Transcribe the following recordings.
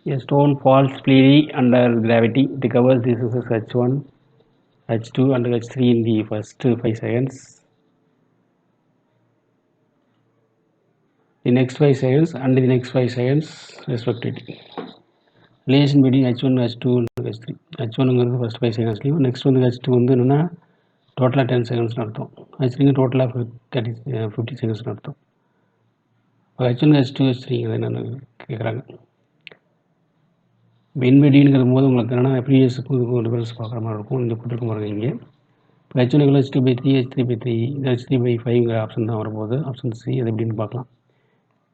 A stone falls freely under gravity. It covers the surfaces H1, H2 and H3 in the first 5 seconds. The next 5 seconds and the next 5 seconds respectively. Relation between H1, H2 and H3. H1 first 5 seconds. Next one H2 வந்து என்னன்னா டோட்டலாக 10 செகண்ட்ஸ்னு அர்த்தம். H3 டோட்டலாக 50 செகண்ட்ஸ்னு அர்த்தம். H1 H2 H3 என்னென்னு கேட்குறாங்க. இன்வெடிங்கிற போது உங்களுக்கு என்னென்னா ப்ரீவியஸுக்கும் இதுக்கும் டிஃபரன்ஸ் பார்க்குற மாதிரி இருக்கும். இங்கே போட்டிருக்க பாருங்க இங்கே H1 H2/3 H3/3 இந்த H3/5ங்கிற ஆப்ஷன் தான் வரும்போது ஆப்ஷன் சி அது எப்படின்னு பார்க்கலாம்.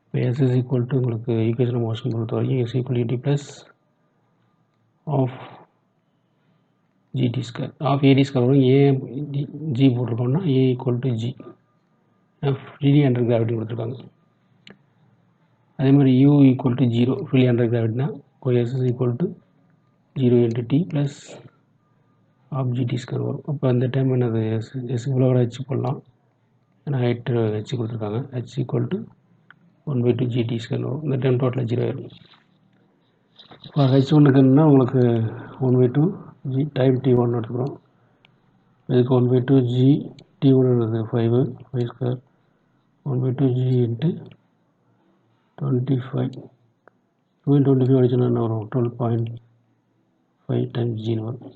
இப்போ S is equal to உங்களுக்கு ஈக்குவேஷன் மோஷன் பொறுத்த வரைக்கும் S equal to plus of GT square of AD square வரும். A G போட்டிருக்கோம்னா A equal to G freely under gravity கொடுத்துருக்காங்க. அதே மாதிரி U equal to 0 freely under கிராவிட்டினா S is equal to 0 into T plus of GT square வரும். அப்போ அந்த time என்னது S இவ்வளோ வச்சு போடலாம். ஏன்னா ஹைட்டு ஹெச் கொடுத்துருக்காங்க. H equal to 1/2 GT square வரும். இந்த டைம் டோட்டலாக 0 ஆயிடும். இப்போ H1க்கு என்னன்னா உங்களுக்கு 1/2 G டைம் T1 எடுத்துக்கிறோம். இதுக்கு 1/2 G T1 5 square 1/2 G into 25 25 அடிச்சுன்னா என்ன வரும் 12.5 டைம்ஸ் ஜின்னு வரும்.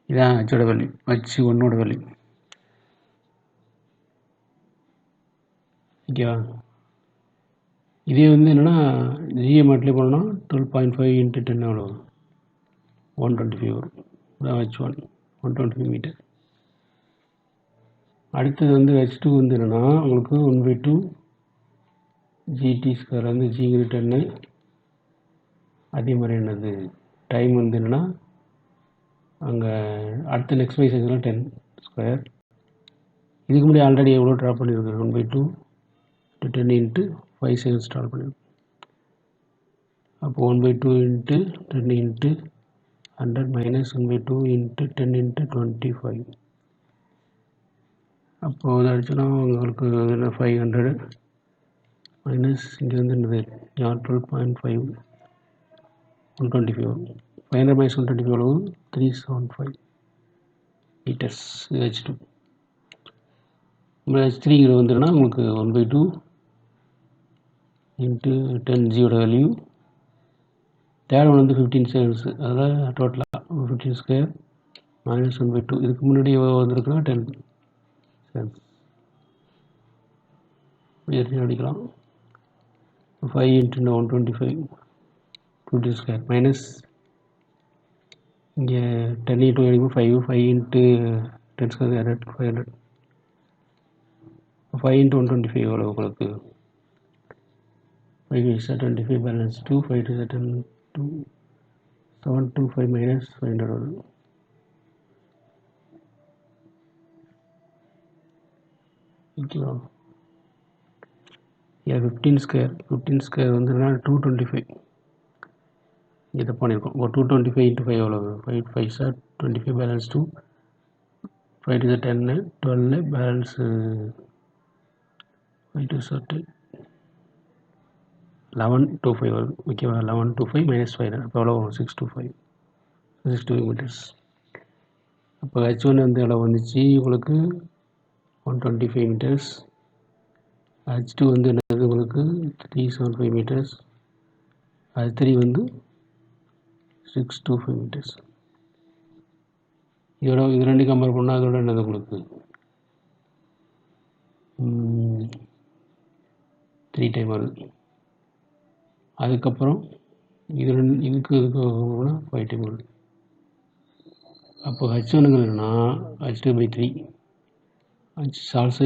இதான் ஹெச்சோட வேல்யூ. H1ஓட வேல்யூ. ஓகேவா? இதே வந்து என்னென்னா ஜியை மட்டும் போனோம்னா 12.5 இன்ட்டு 10 எவ்வளோ 125 வரும். அதான் H1 125 மீட்டர். அடுத்தது வந்து H2 வந்து என்னென்னா உங்களுக்கு 1/2 GT ஸ்கொயர் வந்து ஜிங்கிற 10. அதே மாதிரி என்னது டைம் வந்து என்னென்னா அங்கே அடுத்த நெக்ஸ்ட் 5 செகண்ட்லாம் 10 ஸ்கொயர். இதுக்கு முன்னாடி ஆல்ரெடி எவ்வளோ ட்ராப் பண்ணியிருக்கு 1/2 to 10 இன்ட்டு 5 செகண்ட்ஸ் ட்ராப் பண்ணியிருக்கு. அப்போ 1/2 into 10 into 100 minus 1/2 into 10 into 25. அப்போது அதை அடிச்சோன்னா உங்களுக்கு 500 மைனஸ் இங்கே வந்து என்னது 12.5 125 வரும். 500 மைனஸ் 125 எவ்வளவு 375 மீட்டர்ஸ். H2 H3ங்கிற வந்துன்னா உங்களுக்கு 1/2 இன்ட்டு 10 ஜியோட வேல்யூ. தேர்ட் ஒன் வந்து 15 செகண்ட்ஸ். அதாவது டோட்டலாக 15 ஸ்கொயர் மைனஸ் 1/2. இதுக்கு முன்னாடி வந்துருக்குன்னா 10 செகண்ட்ஸ் ஏற்கனவே அடிக்கலாம். 5 இன்ட்டு 125 15 ஸ்கொயர் மைனஸ் இங்கே 10 இன்ட்டு 5 இன்ட்டு 10 ஸ்கொயர் 500 5 இன்ட்டு 125 எவ்வளோ உங்களுக்கு 5 is 25 balance 2 5 to 2 725 minus 500 வரும். ஓகேவா? 15 ஸ்கொயர் வந்து 225 இதை பண்ணியிருக்கோம். இப்போ 225 இன்ட்டு 5 எவ்வளோ 5 5 sir 25 balance 2 5 to 10 12 balance 5 to 10 1125 வருது. ஓகேவா? 1125 மைனஸ் 500 அப்போ எவ்வளோ 625 மீட்டர்ஸ். அப்போ H1 வந்து எவ்வளோ வந்துச்சு உங்களுக்கு 125 மீட்டர்ஸ். H2 வந்து என்னது உங்களுக்கு 375 மீட்டர்ஸ். H3 வந்து 625 மீட்டர்ஸ். இதோட இது ரெண்டு கம்பேர் பண்ணால் அதோட என்னது உங்களுக்கு 3 டைம் வருது. அதுக்கப்புறம் இதுக்கு 5 டைம் வருது. அப்போ H1ங்கிறதுனா H2/3 H ஆல்சோ